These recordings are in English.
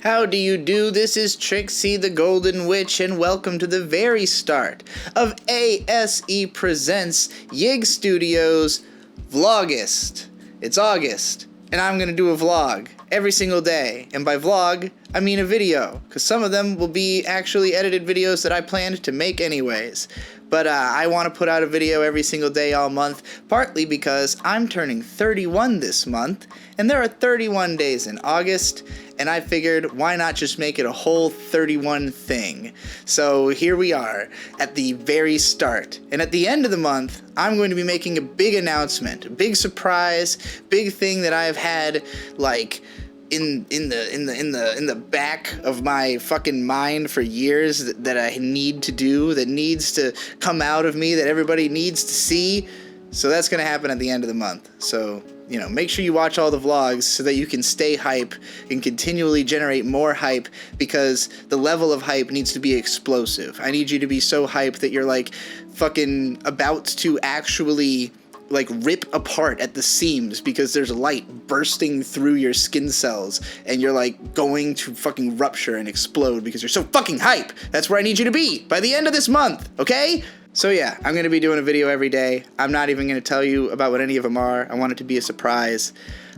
How do you do? This is Trixie the Golden Witch, and welcome to the very start of ASE Presents Yig Studios VLOGUST. It's August, and I'm gonna do a vlog every single day. And by vlog, I mean a video, because some of them will be actually edited videos that I planned to make anyways. But I want to put out a video every single day all month, partly because I'm turning 31 this month, and there are 31 days in August, and I figured why not just make it a whole 31 thing. So here we are at the very start, and at the end of the month, I'm going to be making a big announcement, a big surprise, big thing that I've had like in the back of my fucking mind for years that I need to do, that needs to come out of me, that everybody needs to see. So that's gonna happen at the end of the month. So, you know, make sure you watch all the vlogs so that you can stay hype and continually generate more hype, because the level of hype needs to be explosive. I need you to be so hyped that you're like fucking about to actually like rip apart at the seams because there's light bursting through your skin cells and you're like going to fucking rupture and explode because you're so fucking hype. That's where I need you to be by the end of this month, okay? So yeah, I'm gonna be doing a video every day. I'm not even gonna tell you about what any of them are. I want it to be a surprise.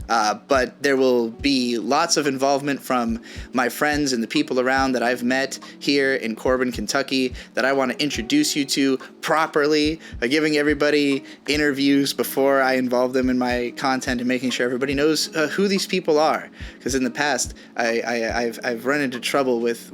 But there will be lots of involvement from my friends and the people around that I've met here in Corbin, Kentucky, that I want to introduce you to properly by giving everybody interviews before I involve them in my content and making sure everybody knows who these people are. Because in the past, I've run into trouble with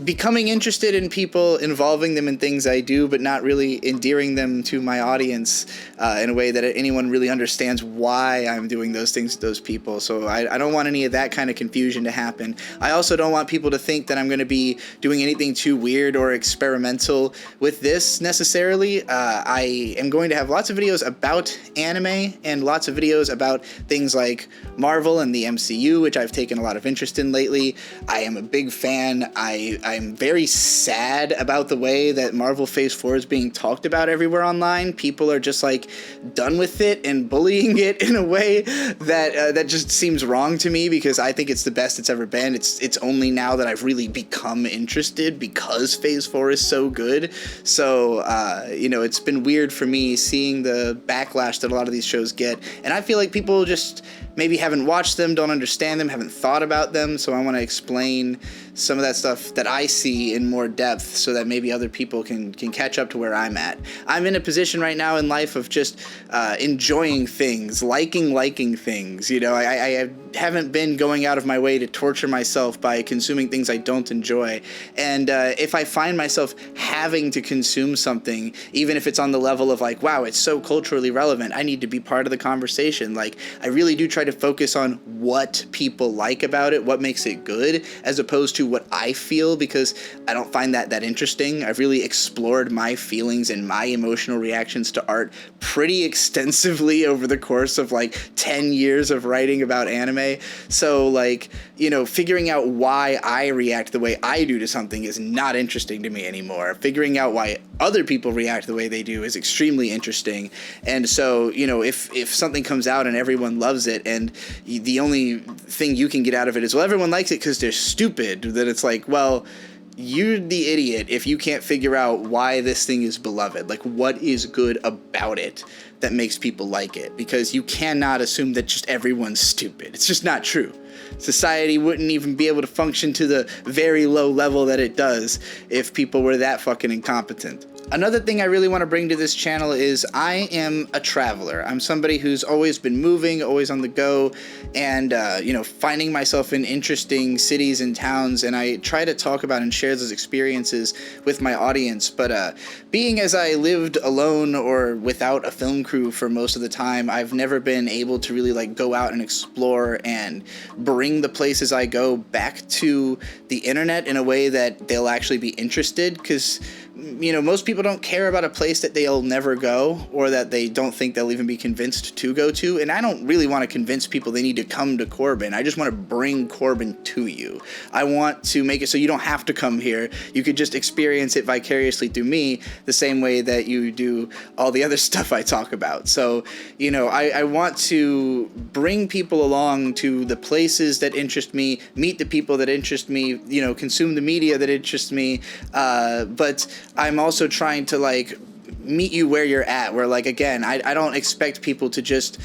becoming interested in people, involving them in things I do, but not really endearing them to my audience in a way that anyone really understands why I'm doing those things to those people. So I don't want any of that kind of confusion to happen. I also don't want people to think that I'm going to be doing anything too weird or experimental with this necessarily. I am going to have lots of videos about anime and lots of videos about things like Marvel and the MCU, which I've taken a lot of interest in lately. I am a big fan. I'm very sad about the way that Marvel Phase 4 is being talked about everywhere online. People are just like done with it and bullying it in a way that just seems wrong to me, because I think it's the best it's ever been. It's only now that I've really become interested because Phase 4 is so good. So, you know, it's been weird for me seeing the backlash that a lot of these shows get. And I feel like people just maybe haven't watched them, don't understand them, haven't thought about them. So I want to explain some of that stuff that I see in more depth so that maybe other people can catch up to where I'm at. I'm in a position right now in life of just enjoying things, liking things. You know, I haven't been going out of my way to torture myself by consuming things I don't enjoy. And if I find myself having to consume something, even if it's on the level of like, wow, it's so culturally relevant, I need to be part of the conversation. Like, I really do try to focus on what people like about it, what makes it good, as opposed to what I feel, because I don't find that interesting. I've really explored my feelings and my emotional reactions to art pretty extensively over the course of like 10 years of writing about anime. So like, you know, figuring out why I react the way I do to something is not interesting to me anymore. Figuring out why other people react the way they do is extremely interesting. And so, you know, if something comes out and everyone loves it, and the only thing you can get out of it is, well, everyone likes it because they're stupid, then it's like, well, you're the idiot if you can't figure out why this thing is beloved. Like, what is good about it that makes people like it? Because you cannot assume that just everyone's stupid. It's just not true. Society wouldn't even be able to function to the very low level that it does if people were that fucking incompetent. Another thing I really want to bring to this channel is I am a traveler. I'm somebody who's always been moving, always on the go, and, you know, finding myself in interesting cities and towns, and I try to talk about and share those experiences with my audience. But being as I lived alone or without a film crew for most of the time, I've never been able to really like go out and explore and bring the places I go back to the internet in a way that they'll actually be interested, because most people don't care about a place that they'll never go or that they don't think they'll even be convinced to go to. And I don't really want to convince people they need to come to Corbin. I just want to bring Corbin to you. I want to make it so you don't have to come here. You could just experience it vicariously through me the same way that you do all the other stuff I talk about. So, I want to bring people along to the places that interest me, meet the people that interest me, consume the media that interests me, but I'm also trying to meet you where you're at, where again, I don't expect people to just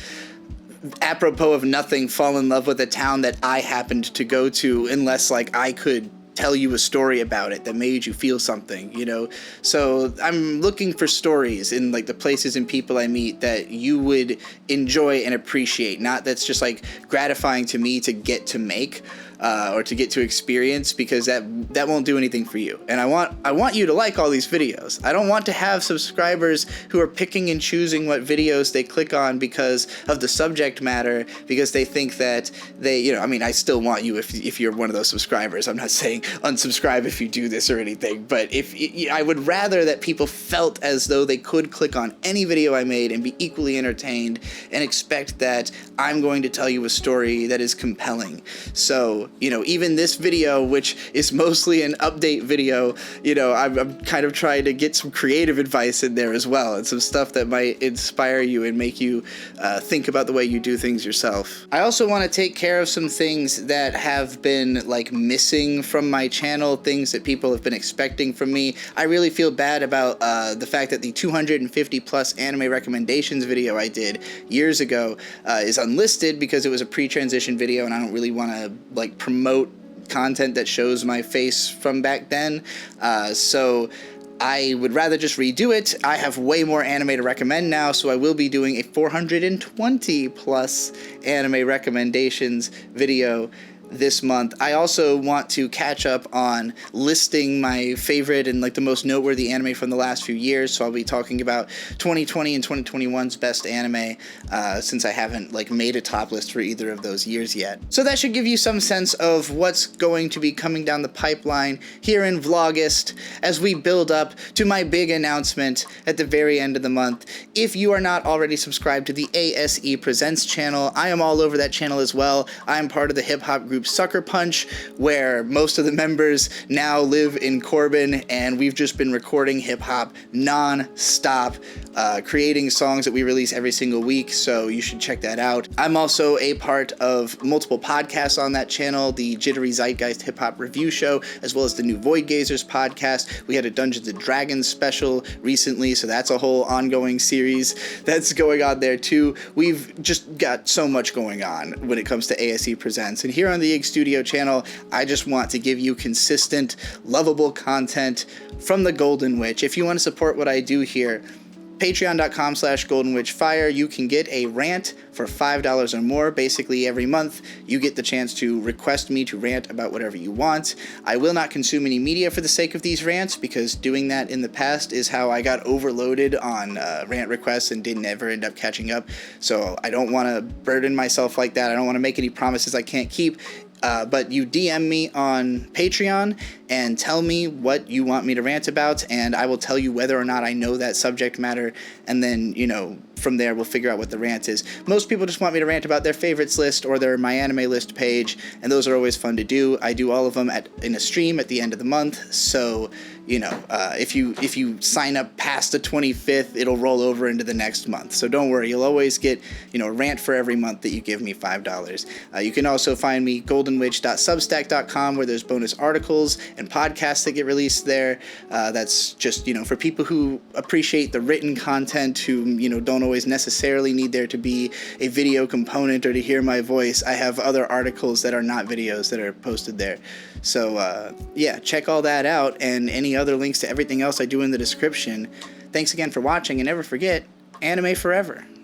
apropos of nothing fall in love with a town that I happened to go to unless I could tell you a story about it that made you feel something, So I'm looking for stories in the places and people I meet that you would enjoy and appreciate, not that's just gratifying to me to get to make. Or to get to experience, because that won't do anything for you. And I want you to like all these videos. I don't want to have subscribers who are picking and choosing what videos they click on because of the subject matter, because they think that they, I still want you if you're one of those subscribers. I'm not saying unsubscribe if you do this or anything, but I would rather that people felt as though they could click on any video I made and be equally entertained and expect that I'm going to tell you a story that is compelling. So, even this video, which is mostly an update video, I'm kind of trying to get some creative advice in there as well, and some stuff that might inspire you and make you think about the way you do things yourself. I also want to take care of some things that have been missing from my channel, things that people have been expecting from me. I really feel bad about the fact that the 250 plus anime recommendations video I did years ago is unlisted because it was a pre-transition video, and I don't really want to promote content that shows my face from back then. So I would rather just redo it. I have way more anime to recommend now, so I will be doing a 420 plus anime recommendations video this month. I also want to catch up on listing my favorite and the most noteworthy anime from the last few years. So I'll be talking about 2020 and 2021's best anime, since I haven't made a top list for either of those years yet. So that should give you some sense of what's going to be coming down the pipeline here in VLOGUST as we build up to my big announcement at the very end of the month. If you are not already subscribed to the ASE Presents channel, I am all over that channel as well. I am part of the hip hop group Sucker Punch, where most of the members now live in Corbin, and we've just been recording hip-hop non-stop, creating songs that we release every single week, so you should check that out. I'm also a part of multiple podcasts on that channel, the Jittery Zeitgeist Hip-Hop Review Show, as well as the new Void Gazers podcast. We had a Dungeons & Dragons special recently, so that's a whole ongoing series that's going on there too. We've just got so much going on when it comes to ASE Presents, and here on the Studio channel, I just want to give you consistent, lovable content from the Golden Witch. If you want to support what I do here, patreon.com/goldenwitchfire, you can get a rant for $5 or more. Basically, every month, you get the chance to request me to rant about whatever you want. I will not consume any media for the sake of these rants, because doing that in the past is how I got overloaded on rant requests and didn't ever end up catching up. So I don't want to burden myself like that. I don't want to make any promises I can't keep. But you DM me on Patreon and tell me what you want me to rant about, and I will tell you whether or not I know that subject matter, and then, from there we'll figure out what the rant is. Most people just want me to rant about their favorites list or their My Anime List page, and those are always fun to do. I do all of them in a stream at the end of the month, so, if you sign up past the 25th, it'll roll over into the next month. So don't worry, you'll always get, a rant for every month that you give me $5. You can also find me goldenwitch.substack.com, where there's bonus articles and podcasts that get released there. That's just, for people who appreciate the written content, who, don't always necessarily need there to be a video component or to hear my voice. I have other articles that are not videos that are posted there. So, yeah, check all that out, and any other links to everything else I do in the description. Thanks again for watching, and never forget, anime forever.